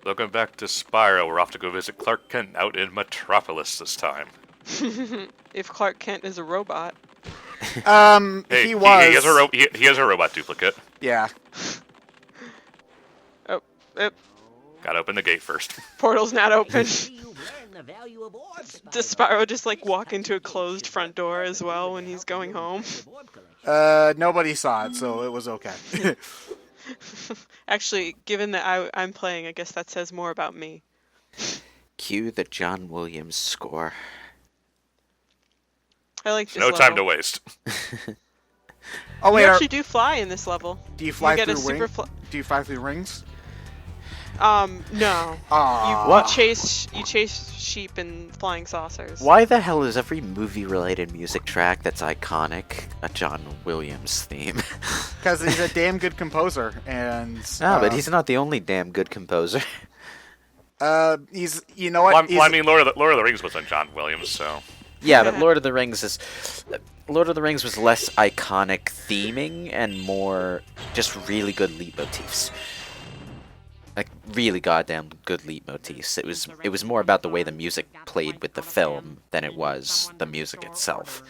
Welcome back to Spyro. We're off to go visit Clark Kent out in Metropolis this time. If Clark Kent is a robot. Hey, he was. He has a robot duplicate. Yeah. Oh, Gotta open the gate first. portal's not open. Does Spyro just like walk into a closed front door as well when he's going home? Nobody saw it, so it was okay. Actually, given that I'm playing, I guess that says more about me. Cue the John Williams score. I like this No level. time to waste. Oh wait, You actually do fly in this level. do you fly get a through super rings? Do you fly through rings? No. Aw. What? You chase sheep in flying saucers. Why the hell is every movie-related music track that's iconic a John Williams theme? Because he's a damn good composer, and No, but he's not the only damn good composer. he's you know what? Well, I mean, Lord of the Rings was on John Williams, so Yeah, but Lord of the Rings was less iconic theming and more just really good leitmotifs. Like really goddamn good leitmotifs. It was more about the way the music played with the film than it was the music itself.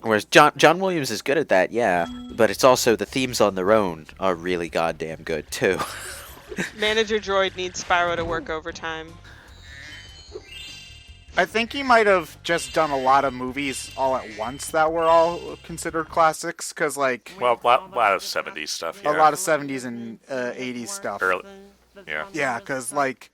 Whereas John Williams is good at that, yeah, but it's also the themes on their own are really goddamn good too. Manager Droid needs Spyro to work overtime. I think he might have just done a lot of movies all at once that were all considered classics, because like well, a lot of '70s stuff. Yeah. a lot of 70s and 80s stuff. Early, yeah. Yeah, because like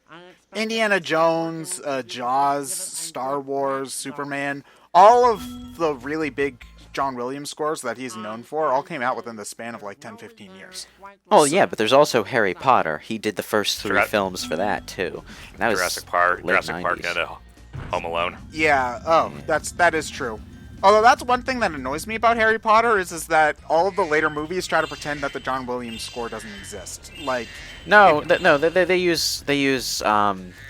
Indiana Jones, Jaws, Star Wars, Superman, all of the really big John Williams scores that he's known for all came out within the span of like 10-15 years. Oh yeah, but there's also Harry Potter. He did the first three Jura- films for that too. And that was Jurassic Park, late Jurassic Park, 90s. and Home Alone. Yeah, that is true. Although that's one thing that annoys me about Harry Potter is that all of the later movies try to pretend that the John Williams score doesn't exist. Like They use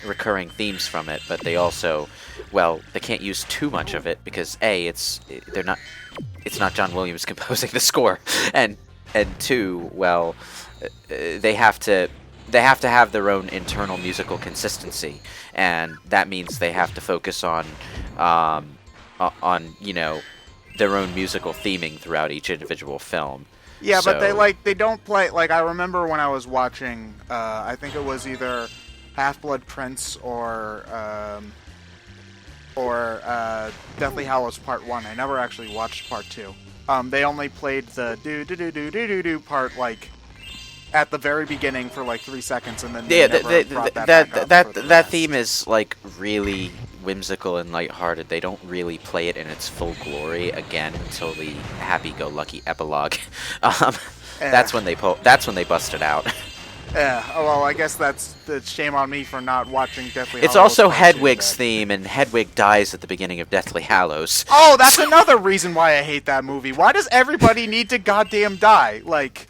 recurring themes from it, but they also, well, they can't use too much of it because it's not John Williams composing the score, and two, well, they have to have their own internal musical consistency, and that means they have to focus on their own musical theming throughout each individual film. yeah, So- but they don't play like I remember when I was watching. I think it was either Half-Blood Prince or Deathly Hallows Part 1. I never actually watched Part 2. They only played the do part like at the very beginning for like 3 seconds, and then they never brought that back up for the that rest. theme is like really whimsical and lighthearted. They don't really play it in its full glory again until the happy-go-lucky epilogue. That's when they bust it out. Yeah, oh, well, I guess that's shame on me for not watching Deathly It's Hallows also Part 2 Hedwig's then. theme, and Hedwig dies at the beginning of Deathly Hallows. Oh, that's another reason why I hate that movie. Why does everybody need to goddamn die? Like,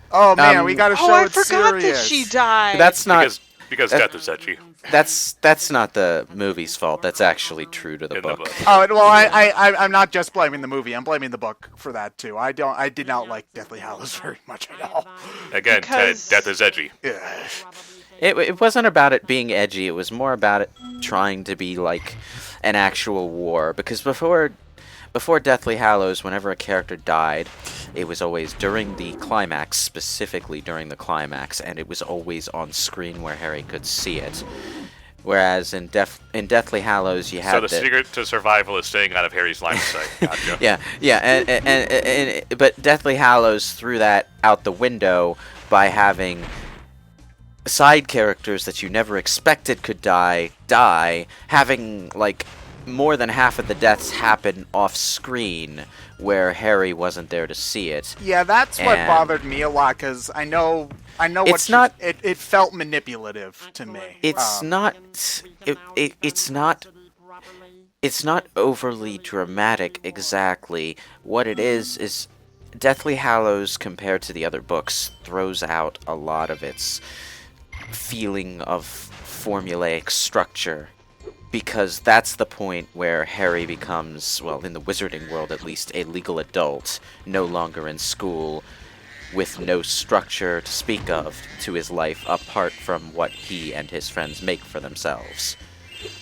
oh man, we gotta show Oh, I it's forgot serious. that she died. That's not Because death is edgy. that's not the movie's fault. That's actually true to the In the book. book. Oh well, I'm not just blaming the movie. I'm blaming the book for that too. I did not like Deathly Hallows very much at all. Again, Because- death is edgy. Yeah. It wasn't about it being edgy. It was more about it trying to be like an actual war. Because before Deathly Hallows, whenever a character died, it was always during the climax, specifically during the climax, and it was always on screen where Harry could see it. Whereas in Deathly Hallows, you had So the secret to survival is staying out of Harry's line of sight. Gotcha. yeah, but Deathly Hallows threw that out the window by having side characters that you never expected could die, having like more than half of the deaths happen off screen where Harry wasn't there to see it. Yeah, that's what And- bothered me a lot because I know It's not- it felt manipulative to me. It's not it's not overly dramatic exactly. What it is Deathly Hallows compared to the other books throws out a lot of its feeling of formulaic structure, because that's the point where Harry becomes, well, in the wizarding world at least, a legal adult, no longer in school, with no structure to speak of to his life apart from what he and his friends make for themselves.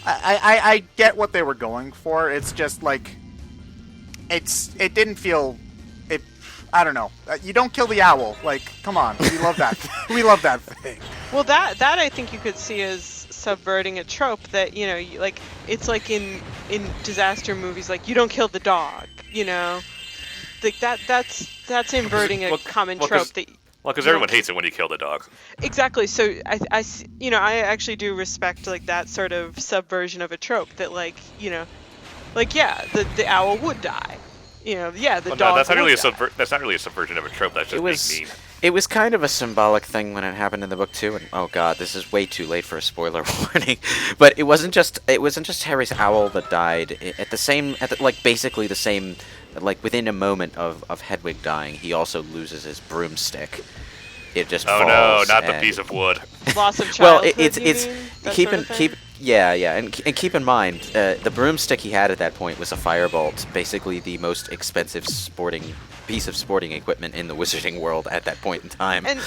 I get what they were going for. It's just like it didn't feel it. I don't know. You don't kill the owl. Like, come on, we love that. We love that thing. Well, that I think you could see as subverting a trope that like it's like in disaster movies, like you don't kill the dog. Like that's inverting a common trope that. Well, because everyone hates it when you kill the dog. Exactly. So I actually do respect like that sort of subversion of a trope that like the owl would die. The dog. No, that's not really die. that's not really a subversion of a trope. That's just being mean. It was kind of a symbolic thing when it happened in the book too, and oh god, this is way too late for a spoiler warning. But it wasn't just Harry's owl that died. Basically the same, like within a moment of Hedwig dying, he also loses his broomstick. It just falls. Oh no, not the piece of wood. Loss of Well, childhood. keep in mind, the broomstick he had at that point was a firebolt, basically the most expensive piece of sporting equipment in the wizarding world at that point in time. And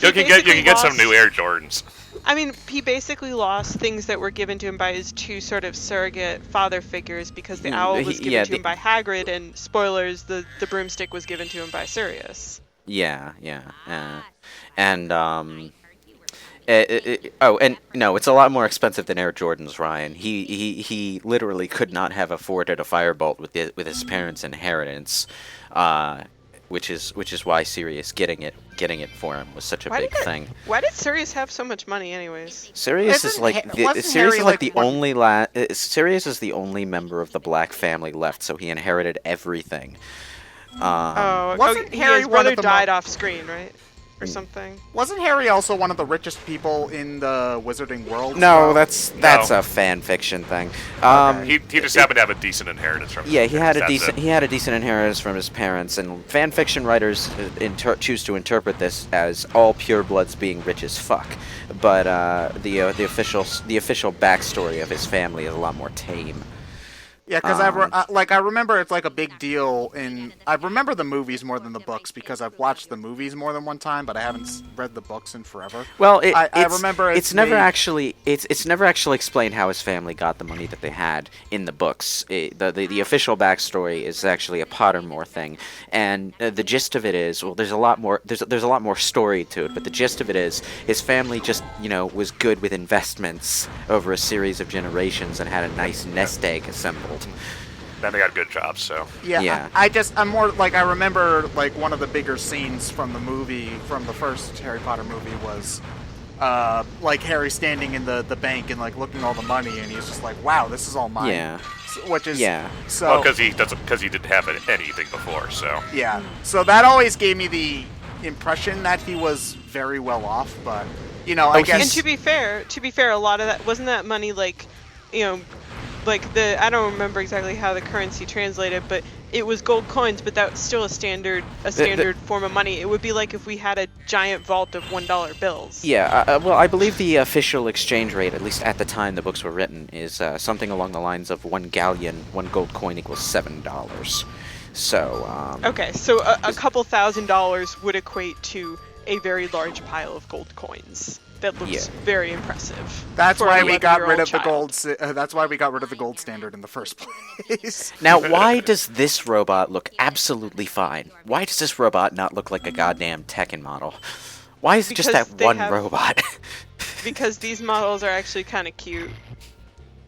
you can get some new Air Jordans. I mean, he basically lost things that were given to him by his two sort of surrogate father figures because the owl was given to him by Hagrid, and spoilers, the broomstick was given to him by Sirius. And no, it's a lot more expensive than Air Jordans, Ryan. He literally could not have afforded a firebolt with his parents' inheritance, which is why Sirius getting it for him was such a big thing. Why did Sirius have so much money, anyways? Sirius is the only member of the Black family left, so he inherited everything. Wasn't Harry his one brother of the died off screen, right? Or something. Wasn't Harry also one of the richest people in the wizarding world? No, that's a fan fiction thing. He just happened to have a decent inheritance from his he had parents, he had a decent inheritance from his parents, and fan fiction writers choose to interpret this as all purebloods being rich as fuck. But the official backstory of his family is a lot more tame. Yeah, because I remember it's like a big deal I remember the movies more than the books because I've watched the movies more than one time, but I haven't read the books in forever. Well, I remember it's never actually explained how his family got the money that they had in the books. The official backstory is actually a Pottermore thing, and the gist of it is, well, there's a lot more story to it, but the gist of it is his family just was good with investments over a series of generations and had a nice nest egg assembled. Then they got good jobs, so. Yeah. I'm more like, I remember like one of the bigger scenes from the movie, from the first Harry Potter movie was like Harry standing in the bank and like looking at all the money, and he's just like, wow, this is all mine. Yeah. Which is so. Well, because he didn't have anything before, so. Yeah. So that always gave me the impression that he was very well off, but I guess. And to be fair, a lot of that wasn't that money like, like I don't remember exactly how the currency translated, but it was gold coins, but that's still a standard form of money. It would be like if we had a giant vault of $1 bills. Yeah, well, I believe the official exchange rate, at least at the time the books were written, is something along the lines of 1 galleon, 1 gold coin equals $7. So, okay, so a couple $1,000s would equate to a very large pile of gold coins. That looks very impressive. That's why we got rid of the gold. That's why we got rid of the gold standard in the first place. Now, why does this robot look absolutely fine? Why does this robot not look like a goddamn Tekken model? Why is it just that one robot? Because these models are actually kind of cute.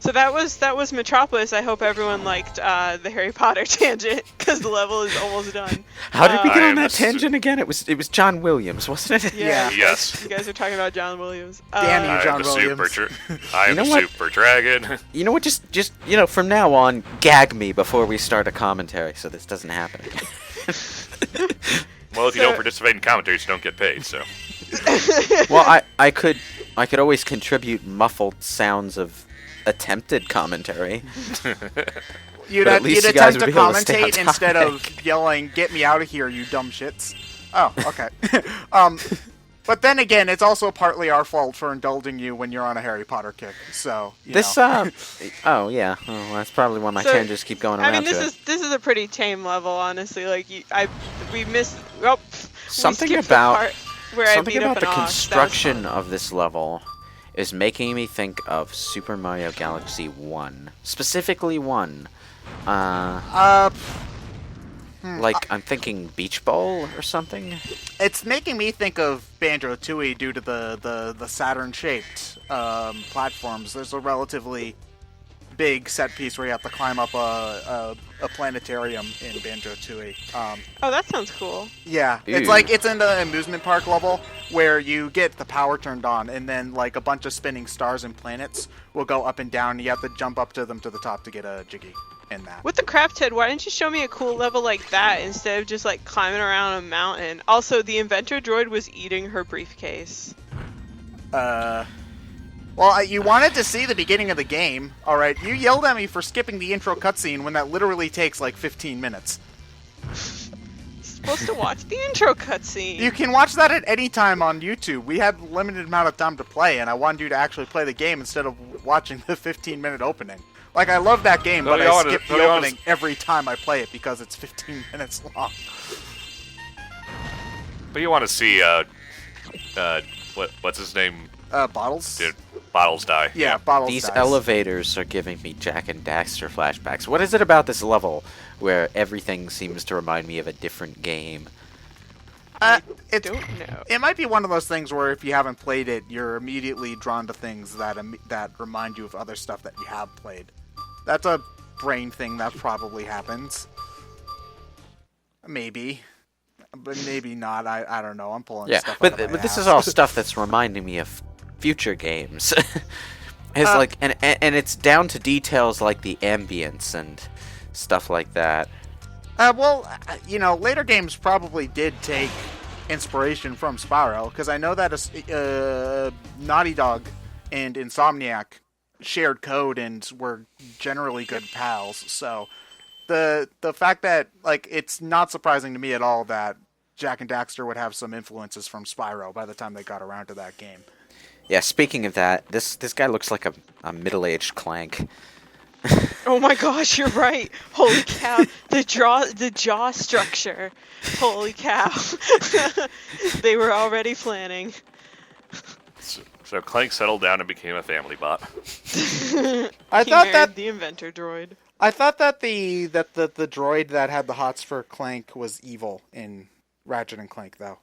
So that was Metropolis. I hope everyone liked the Harry Potter tangent because the level is almost done. How did we get on that tangent again? It was John Williams, wasn't it? Yeah. Yes. You guys are talking about John Williams. Damn you, John Williams. I am the super dragon. You know what? Just from now on, gag me before we start a commentary, so this doesn't happen again. Well, if you don't participate in commentaries, you don't get paid. So. Well, I could always contribute muffled sounds of attempted commentary. You'd attempt to commentate instead of yelling, "Get me out of here, you dumb shits." Oh, okay. But then again, it's also partly our fault for indulging you when you're on a Harry Potter kick. So oh yeah, that's probably why my tangents keep going around. I mean, this is a pretty tame level, honestly. Like we missed. Well, Something skipped about the part where I something beat about up the an ox. That was construction fun. of this level is making me think of Super Mario Galaxy 1. Specifically 1. Like, I'm thinking Beach Bowl or something? It's making me think of Banjo-Tooie due to the Saturn-shaped platforms. There's a relatively big set piece where you have to climb up a planetarium in Banjo-Tooie. Oh, that sounds cool. Yeah, Ew. it's like it's in the amusement park level where you get the power turned on, and then like a bunch of spinning stars and planets will go up and down. And you have to jump up to them to the top to get a Jiggy in that. With the Craft Head, why didn't you show me a cool level like that instead of just like climbing around a mountain? Also, the inventor droid was eating her briefcase. Well, you wanted to see the beginning of the game, all right? You yelled at me for skipping the intro cutscene when that literally takes like 15 minutes. You're supposed to watch the intro cutscene. You can watch that at any time on YouTube. We had a limited amount of time to play, and I wanted you to actually play the game instead of watching the 15-minute opening. Like, I love that game, but I skip the opening every time I play it because it's 15 minutes long. But you want to see, what's his name? Bottles? Dude, Bottles die. Yeah, Bottles These dies. elevators are giving me Jack and Daxter flashbacks. What is it about this level where everything seems to remind me of a different game? It's, Don't know. it might be one of those things where if you haven't played it, you're immediately drawn to things that that remind you of other stuff that you have played. That's a brain thing that probably happens. Maybe. But maybe not. I don't know. I'm pulling stuff out of my but this ass. is all stuff that's reminding me of future games. It's like and it's down to details like the ambience and stuff like that. Well, you know, later games probably did take inspiration from Spyro, because I know that Naughty Dog and Insomniac shared code and were generally good pals. So the fact that, like, it's not surprising to me at all that Jack and Daxter would have some influences from Spyro by the time they got around to that game. Yeah, speaking of that, this guy looks like a middle-aged Clank. Oh my gosh, you're right. Holy cow. The jaw structure. Holy cow. They were already planning. So Clank settled down and became a family bot. I He thought married that the inventor droid. I thought that the droid that had the hots for Clank was evil in Ratchet and Clank, though.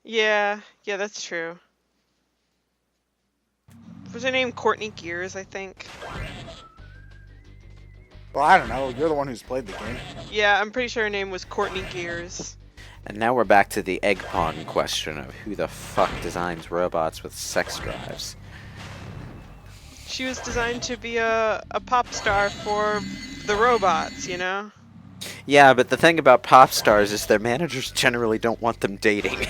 Yeah, that's true. Was her name Courtney Gears, I think? Well, I don't know. You're the one who's played the game. Yeah, I'm pretty sure her name was Courtney Gears. And now we're back to the egg pawn question of who the fuck designs robots with sex drives. She was designed to be a pop star for the robots, you know? Yeah, but the thing about pop stars is their managers generally don't want them dating.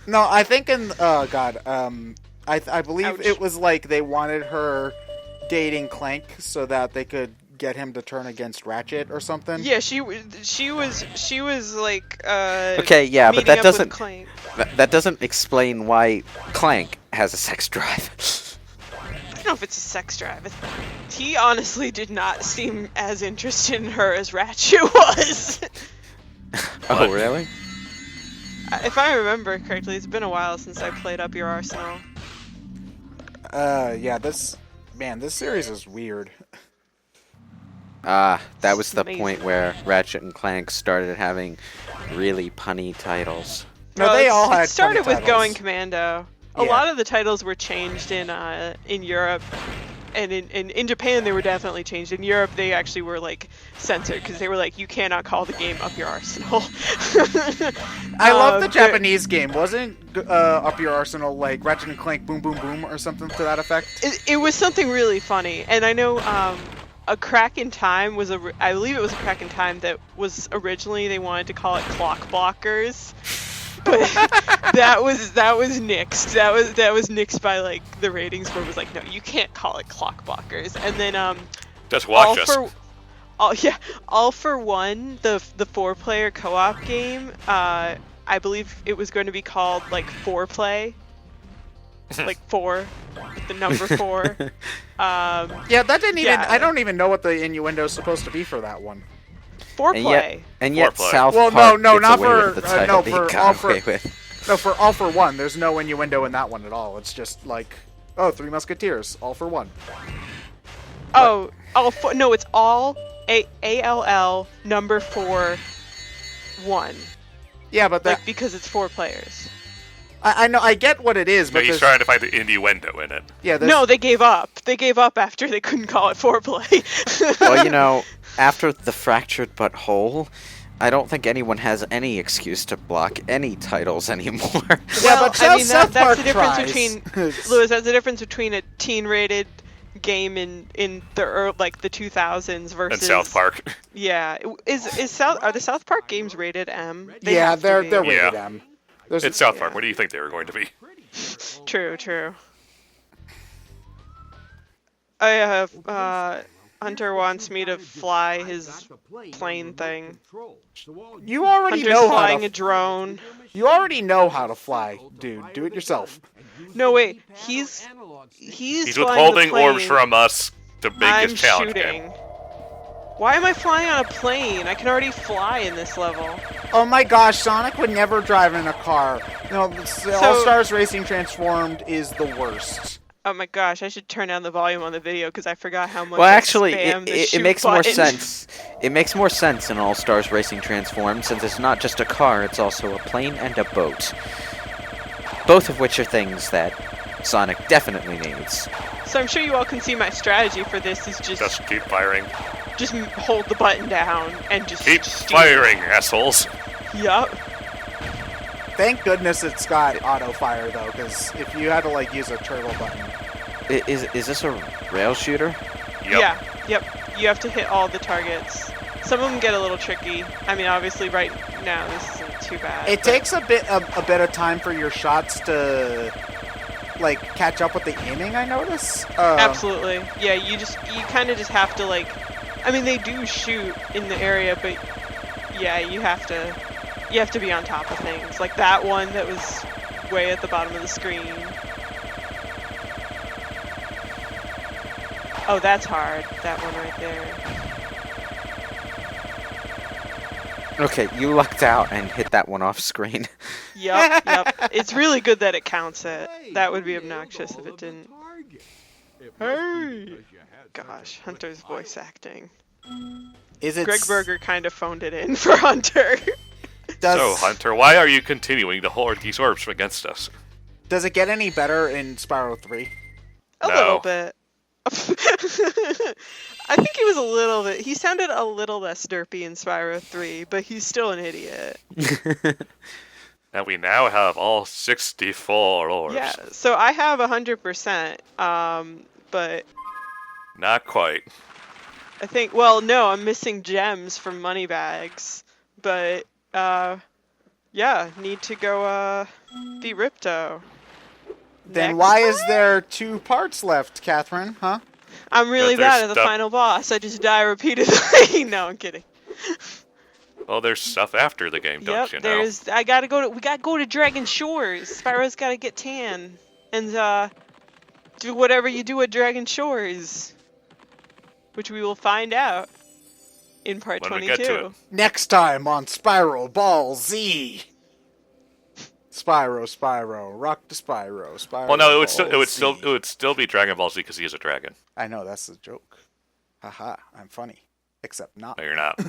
No, I think in I believe Ouch. it was like they wanted her dating Clank so that they could get him to turn against Ratchet or something. Yeah, she was like Okay, yeah, but meeting that up with doesn't Clank. that doesn't explain why Clank has a sex drive. I don't know if it's a sex drive. He honestly did not seem as interested in her as Ratchet was. Oh, really? If I remember correctly, it's been a while since I played Up Your Arsenal. Yeah, this series is weird. That was the Amazing. point where Ratchet and Clank started having really punny titles. No, Well, they all had It started funny with titles. Going Commando. A Yeah. lot of the titles were changed in Europe, and in Japan they were definitely changed. In Europe they actually were like censored because they were like, you cannot call the game Up Your Arsenal. I love the there- Japanese game. Wasn't Up Your Arsenal like Ratchet and Clank Boom Boom Boom or something to that effect? It was something really funny, and I know A Crack in Time was I believe it was A Crack in Time that was originally they wanted to call it Clock Blockers, but that was nixed. That was nixed by like the ratings board was like, no, you can't call it Clock Blockers. And then Just watch us. All for One, the 4-player co-op game. I believe it was going to be called like 4-play. Like 4, with the number 4. Yeah, that didn't even. Yeah. I don't even know what the innuendo is supposed to be for that one. 4-play. And yet Foreplay. South Well, Park no, gets not away for with the title no being for got all for away with. no for All for One. There's no innuendo in that one at all. It's just like, oh, Three Musketeers, All for One. Oh, no, it's all ALL number 4 1. Yeah, but that Because it's 4 players. I know, I get what it is, So but he's there's, trying to find the innuendo in it. yeah, there's, No, they gave up. They gave up after they couldn't call it 4-play. Well, you know, after the fractured but whole, I don't think anyone has any excuse to block any titles anymore. yeah, Well, but I mean, South that's Park the difference tries. between Lewis. That's the difference between a teen-rated game in the the 2000s versus And South Park. Yeah, are the South Park games rated M? They Yeah, have to they're be. rated Yeah. M. There's, It's South Park. What do you think they were going to be? True. I have Hunter wants me to fly his plane thing. you already Hunter's know how flying to, a drone. you already know how to fly, dude. Do it yourself. No wait, he's He's flying withholding the plane. orbs from us to make I'm his challenge shooting. game. Why am I flying on a plane? I can already fly in this level. Oh my gosh, Sonic would never drive in a car. No, All Stars Racing Transformed is the worst. Oh my gosh, I should turn down the volume on the video because I forgot how much. Well, I actually, spam the it shoot makes more button. sense. It makes more sense in All Stars Racing Transformed since it's not just a car; it's also a plane and a boat. Both of which are things that Sonic definitely needs. So I'm sure you all can see my strategy for this is Just keep firing. just hold the button down and just Keep steer. firing, assholes. Yup. Thank goodness it's got auto fire though, because if you had to like use a turbo button, Is this a rail shooter? Yep. Yep. You have to hit all the targets. Some of them get a little tricky. I mean, obviously, right now this isn't too bad. it but- takes a bit of time for your shots to like catch up with the aiming. I notice. Absolutely. Yeah, you kind of just have to like. I mean, they do shoot in the area, but yeah, you have to be on top of things. Like that one that was way at the bottom of the screen. Oh, that's hard. That one right there. Okay, you lucked out and hit that one off screen. Yep. It's really good that it counts it. That would be obnoxious if it didn't. Hey! Gosh, Hunter's voice acting. Is it Greg Berger kind of phoned it in for Hunter. So, Hunter, why are you continuing to hold these orbs against us? Does it get any better in Spyro 3? A No. little bit. I think he was a little bit. He sounded a little less derpy in Spyro 3, but he's still an idiot. And we now have all 64 orbs. Yeah. So I have 100%. But Not quite. I think. Well, no, I'm missing gems from Moneybags. But yeah, need to go be Ripto. Then Next why is time? there 2 parts left, Catherine? Huh? I'm really But there's bad at the stuff- final boss. I just die repeatedly. No, I'm kidding. Well, there's stuff after the game, don't you know? there's. We gotta go to Dragon Shores. Spyro's gotta get tan and do whatever you do at Dragon Shores, which we will find out in part When we 22. get to it. Next time on Spyro Ball Z. Spyro, rock to Spyro. Well, no, it Ball would Z. still be Dragon Ball Z because he is a dragon. I know that's a joke. Haha, I'm funny, except not. No, you're not.